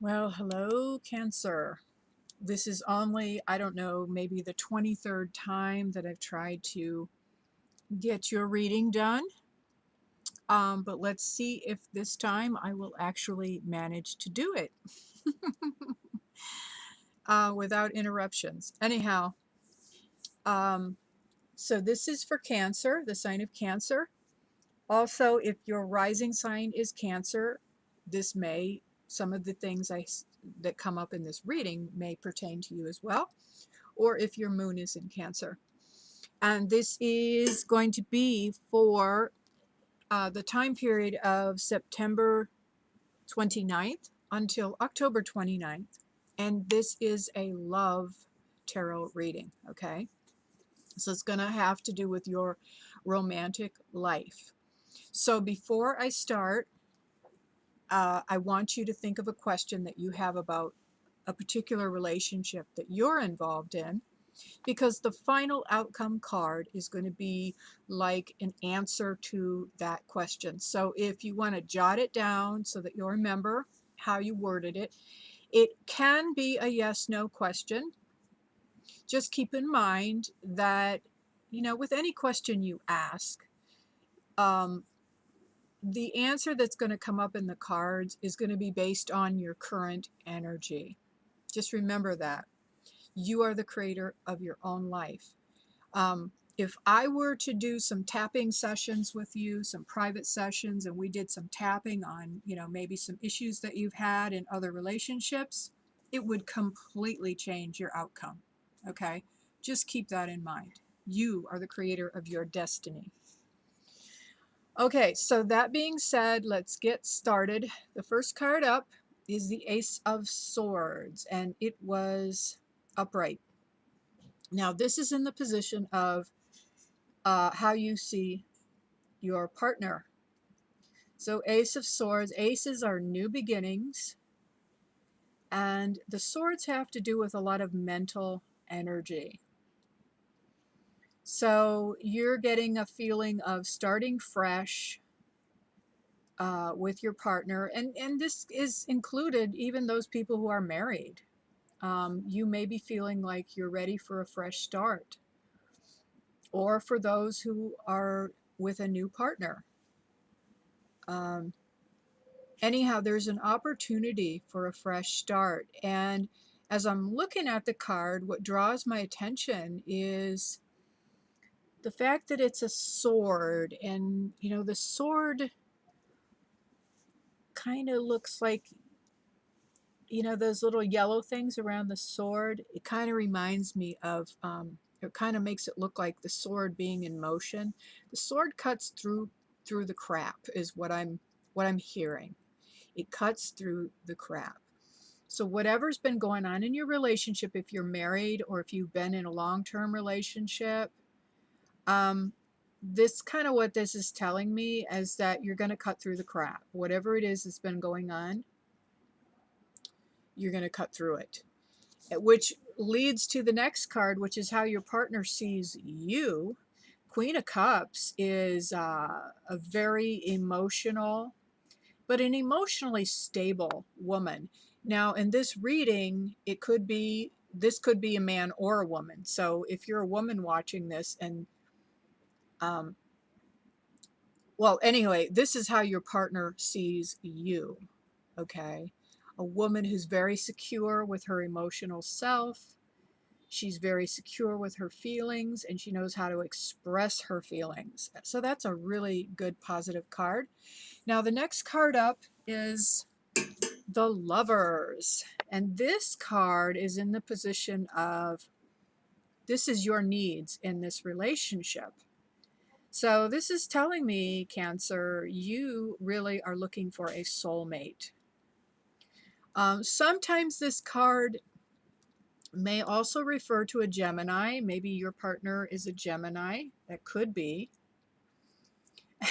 Well, hello, Cancer. This is only, I don't know, maybe the 23rd time that I've tried to get your reading done. But let's see if this time I will actually manage to do it without interruptions. Anyhow, um, so this is for Cancer, the sign of Cancer. Also, if your rising sign is Cancer, some of the things that come up in this reading may pertain to you as well, or if your moon is in Cancer. And this is going to be for the time period of September 29th until October 29th. And this is a love tarot reading, okay? So it's going to have to do with your romantic life. So before I start, I want you to think of a question that you have about a particular relationship that you're involved in, because the final outcome card is going to be like an answer to that question. So if you want to jot it down so that you'll remember how you worded it, it can be a yes/no question. Just keep in mind that, with any question you ask, um, the answer that's going to come up in the cards is going to be based on your current energy. Just remember that. You are the creator of your own life. If I were to do some tapping sessions with you, some private sessions, and we did some tapping on, maybe some issues that you've had in other relationships, it would completely change your outcome. Okay? Just keep that in mind. You are the creator of your destiny. Okay, so that being said, let's get started. The first card up is the Ace of Swords, and it was upright. Now, this is in the position of how you see your partner. So Ace of Swords, aces are new beginnings, and the swords have to do with a lot of mental energy. So you're getting a feeling of starting fresh with your partner, and this is included even those people who are married. You may be feeling like you're ready for a fresh start, or for those who are with a new partner. Anyhow, there's an opportunity for a fresh start. And as I'm looking at the card, what draws my attention is the fact that it's a sword. And, the sword kind of looks like, those little yellow things around the sword. It kind of reminds me of, it kind of makes it look like the sword being in motion. The sword cuts through the crap is what I'm hearing. It cuts through the crap. So whatever's been going on in your relationship, if you're married or if you've been in a long-term relationship, this kind of what this is telling me is that you're going to cut through the crap. Whatever it is that's been going on, you're going to cut through it. Which leads to the next card, which is how your partner sees you. Queen of Cups is a very emotional, but an emotionally stable woman. Now, in this reading, this could be a man or a woman. So if you're a woman watching this um, well, anyway, this is how your partner sees you, okay? A woman who's very secure with her emotional self. She's very secure with her feelings, and she knows how to express her feelings. So that's a really good positive card. Now, the next card up is the Lovers. And this card is in the position of, this is your needs in this relationship. So this is telling me, Cancer, you really are looking for a soulmate. Sometimes this card may also refer to a Gemini. Maybe your partner is a Gemini. That could be.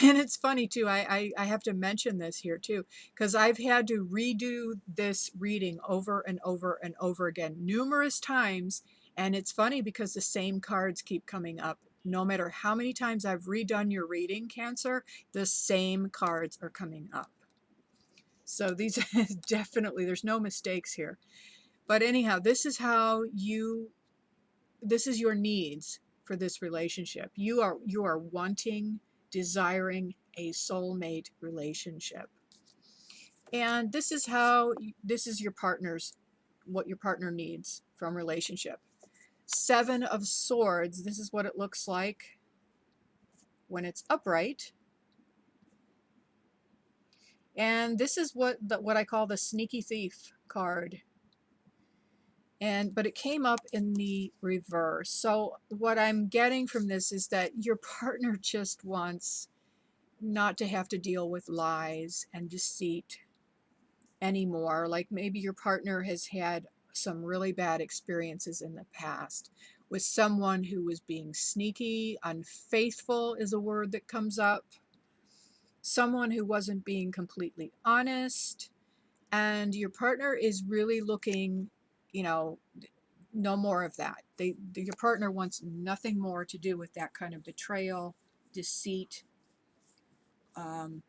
And it's funny too, I have to mention this here too, because I've had to redo this reading over and over and over again, numerous times. And it's funny because the same cards keep coming up. No matter how many times I've redone your reading, Cancer, the same cards are coming up. So these definitely, there's no mistakes here. But anyhow, this is this is your needs for this relationship. You are wanting, desiring a soulmate relationship. And this is your partner's, what your partner needs from relationship. Seven of Swords, this is what it looks like when it's upright. And this is what I call the sneaky thief card. But it came up in the reverse. So what I'm getting from this is that your partner just wants not to have to deal with lies and deceit anymore. Like maybe your partner has had some really bad experiences in the past with someone who was being sneaky. Unfaithful is a word that comes up. Someone who wasn't being completely honest. And your partner is really looking, you know, no more of that. Your partner wants nothing more to do with that kind of betrayal, deceit, um,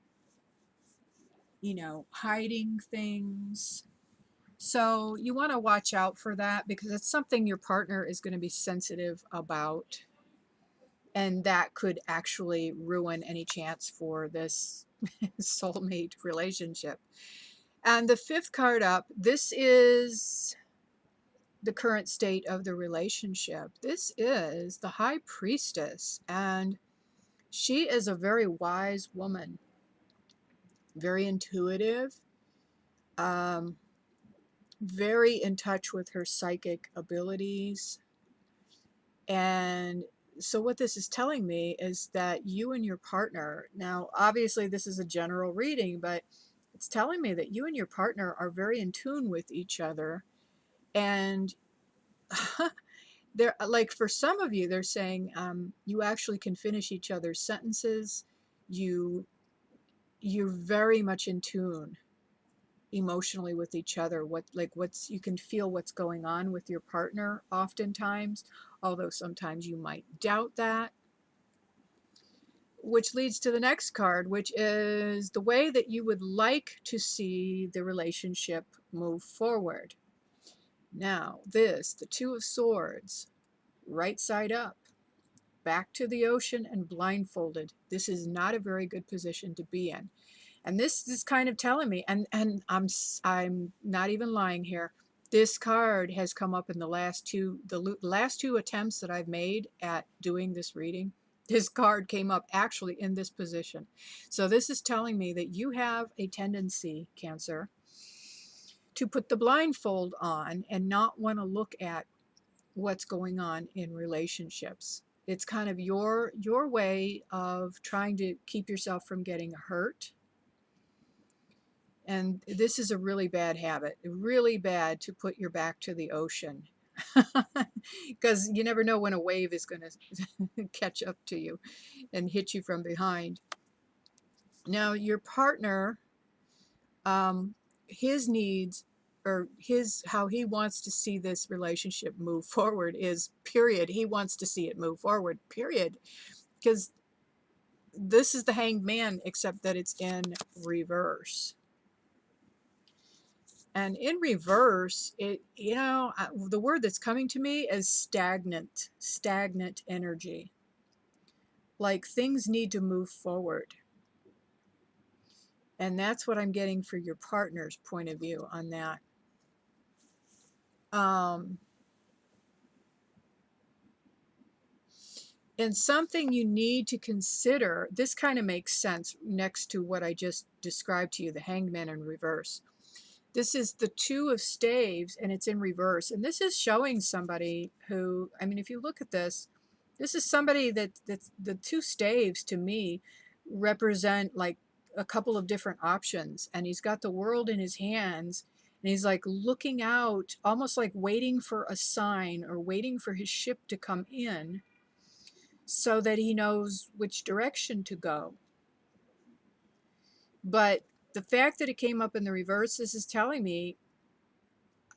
hiding things. So you want to watch out for that because it's something your partner is going to be sensitive about. And that could actually ruin any chance for this soulmate relationship. And the fifth card up, this is the current state of the relationship. This is the High Priestess, and she is a very wise woman, very intuitive, um, very in touch with her psychic abilities. And so what this is telling me is that you and your partner, now obviously this is a general reading, but it's telling me that you and your partner are very in tune with each other. And they're like, for some of you, they're saying you actually can finish each other's sentences. You're very much in tune emotionally with each other. You can feel what's going on with your partner oftentimes, although sometimes you might doubt that. Which leads to the next card, which is the way that you would like to see the relationship move forward. Now, the Two of Swords, right side up, back to the ocean and blindfolded. This is not a very good position to be in. And this is kind of telling me, and I'm not even lying here. This card has come up in the last two attempts that I've made at doing this reading. This card came up actually in this position. So this is telling me that you have a tendency, Cancer, to put the blindfold on and not want to look at what's going on in relationships. It's kind of your way of trying to keep yourself from getting hurt. And this is a really bad habit, really bad to put your back to the ocean because you never know when a wave is going to catch up to you and hit you from behind. Now, your partner, his needs or how he wants to see this relationship move forward is period. He wants to see it move forward, period. Because this is the Hanged Man, except that it's in reverse. And in reverse, the word that's coming to me is stagnant energy. Like things need to move forward. And that's what I'm getting for your partner's point of view on that. And something you need to consider, this kind of makes sense next to what I just described to you, the Hanged Man in reverse. This is the Two of Staves, and it's in reverse. And this is showing somebody who, I mean, if you look at this is somebody that's the Two Staves to me represent like a couple of different options. And he's got the world in his hands. And he's like looking out, almost like waiting for a sign or waiting for his ship to come in so that he knows which direction to go. But the fact that it came up in the reverse, this is telling me,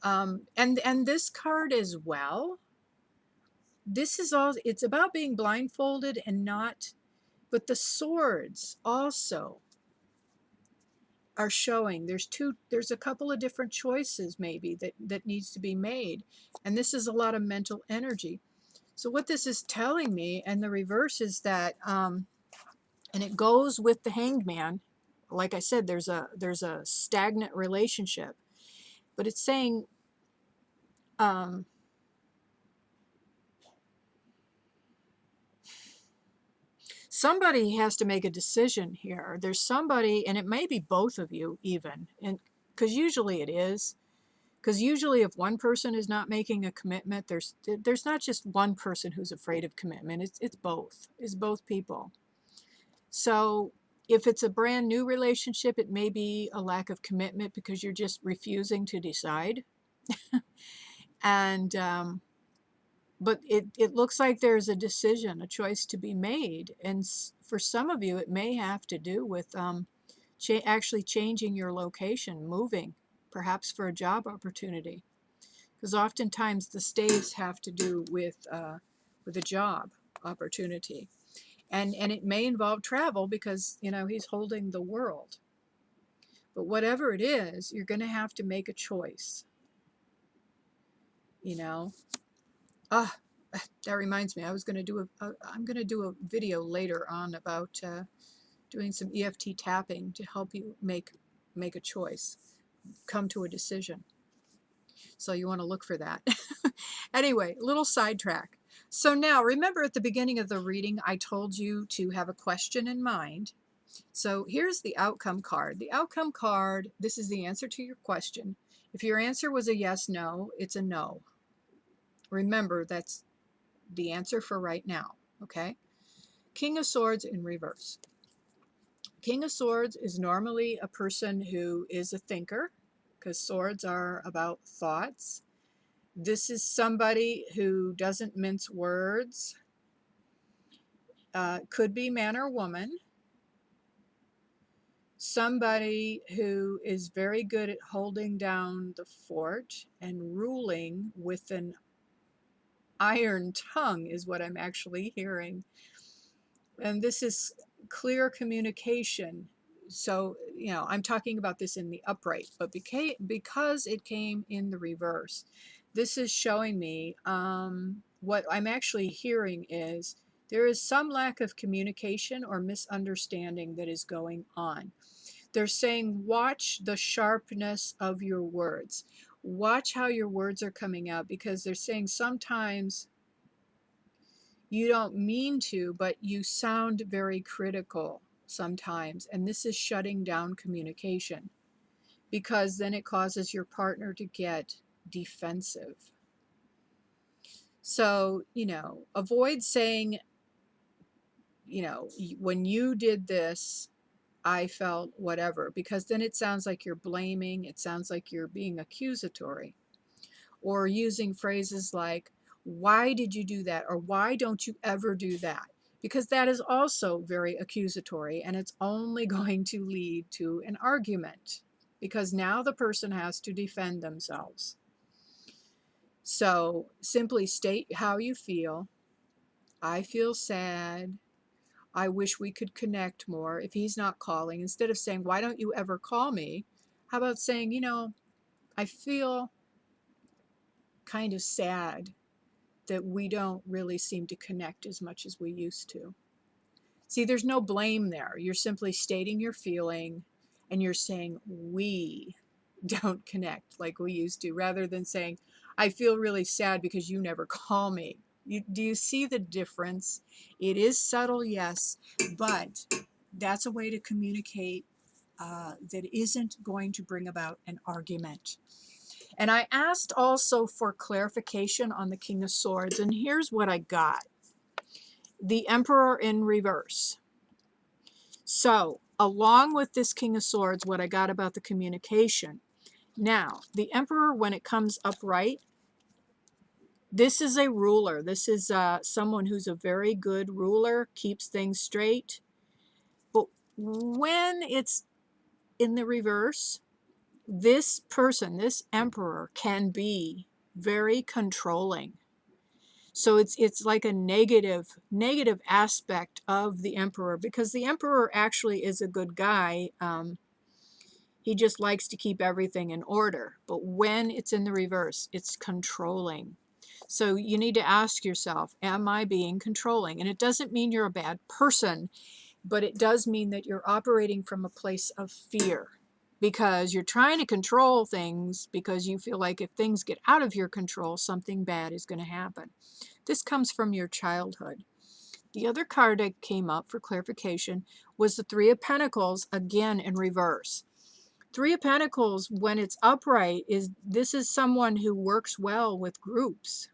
and this card as well, this is all, it's about being blindfolded and not, but the swords also, are showing there's a couple of different choices maybe that needs to be made, and this is a lot of mental energy. So what this is telling me, and the reverse is that and it goes with the Hanged Man. Like I said, there's a stagnant relationship, but it's saying somebody has to make a decision here. There's somebody, and it may be both of you even, and because usually it is. Because usually if one person is not making a commitment, there's not just one person who's afraid of commitment. It's both. It's both people. So if it's a brand new relationship, it may be a lack of commitment because you're just refusing to decide. And but it looks like there's a decision, a choice to be made. And for some of you, it may have to do with actually changing your location, moving, perhaps for a job opportunity. Because oftentimes the stays have to do with a job opportunity. And it may involve travel because, you know, he's holding the world. But whatever it is, you're going to have to make a choice, you know. Ah, that reminds me, I'm going to do a video later on about doing some EFT tapping to help you make a choice, come to a decision. So you want to look for that. Anyway, little sidetrack. So now remember at the beginning of the reading, I told you to have a question in mind. So here's the outcome card. The outcome card, this is the answer to your question. If your answer was a yes, no, it's a no. Remember, that's the answer for right now, okay? King of Swords in reverse. King of Swords is normally a person who is a thinker, because swords are about thoughts. This is somebody who doesn't mince words. Could be man or woman. Somebody who is very good at holding down the fort and ruling with an iron tongue is what I'm actually hearing. And this is clear communication. So, you know, I'm talking about this in the upright, but because it came in the reverse, this is showing me what I'm actually hearing is there is some lack of communication or misunderstanding that is going on. They're saying, watch the sharpness of your words. Watch how your words are coming out, because they're saying sometimes you don't mean to, but you sound very critical sometimes. And this is shutting down communication, because then it causes your partner to get defensive. So, you know, avoid saying, you know, when you did this, I felt whatever, because then it sounds like you're blaming, it sounds like you're being accusatory, or using phrases like, why did you do that? Or why don't you ever do that? Because that is also very accusatory, and it's only going to lead to an argument, because now the person has to defend themselves. So simply state how you feel. I feel sad. I wish we could connect more. If he's not calling, instead of saying, why don't you ever call me? How about saying, you know, I feel kind of sad that we don't really seem to connect as much as we used to. See, there's no blame there. You're simply stating your feeling, and you're saying we don't connect like we used to, rather than saying, I feel really sad because you never call me. Do you see the difference? It is subtle, yes, but that's a way to communicate that isn't going to bring about an argument. And I asked also for clarification on the King of Swords, and here's what I got. The Emperor in reverse. So, along with this King of Swords, what I got about the communication. Now, the Emperor, when it comes upright, this is a ruler. This is someone who's a very good ruler, keeps things straight. But when it's in the reverse, this person, this Emperor, can be very controlling. So it's like a negative aspect of the Emperor, because the Emperor actually is a good guy. He just likes to keep everything in order. But when it's in the reverse, it's controlling. So you need to ask yourself, am I being controlling? And it doesn't mean you're a bad person, but it does mean that you're operating from a place of fear because you're trying to control things because you feel like if things get out of your control, something bad is going to happen. This comes from your childhood. The other card that came up for clarification was the Three of Pentacles, again in reverse. Three of Pentacles, when it's upright, this is someone who works well with groups,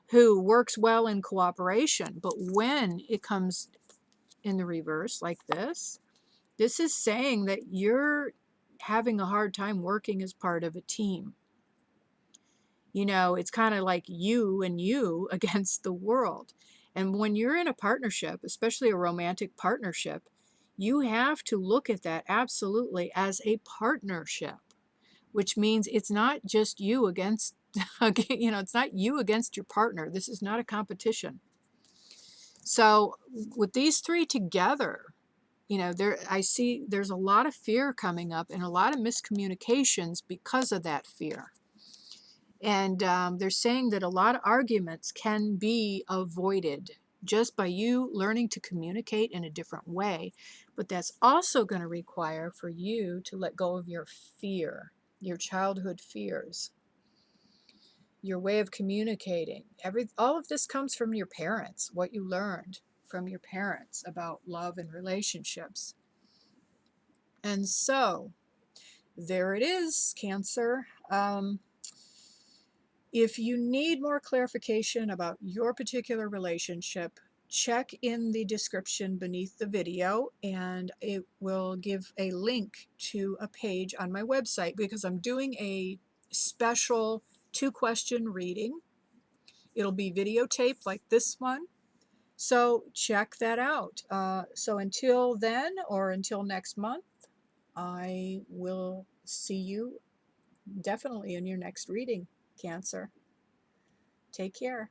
who works well in cooperation. But when it comes in the reverse like this is saying that you're having a hard time working as part of a team. You know, it's kind of like you and you against the world. And when you're in a partnership, especially a romantic partnership, you have to look at that absolutely as a partnership, which means it's not just you against, you know, it's not you against your partner. This is not a competition. So with these three together, you know, I see there's a lot of fear coming up and a lot of miscommunications because of that fear. And they're saying that a lot of arguments can be avoided just by you learning to communicate in a different way. But that's also going to require for you to let go of your fear, your childhood fears, your way of communicating. All of this comes from your parents, what you learned from your parents about love and relationships. And so there it is, Cancer. If you need more clarification about your particular relationship, check in the description beneath the video and it will give a link to a page on my website because I'm doing a special 2-question reading. It'll be videotaped like this one. So check that out. So until then, or until next month, I will see you definitely in your next reading, Cancer. Take care.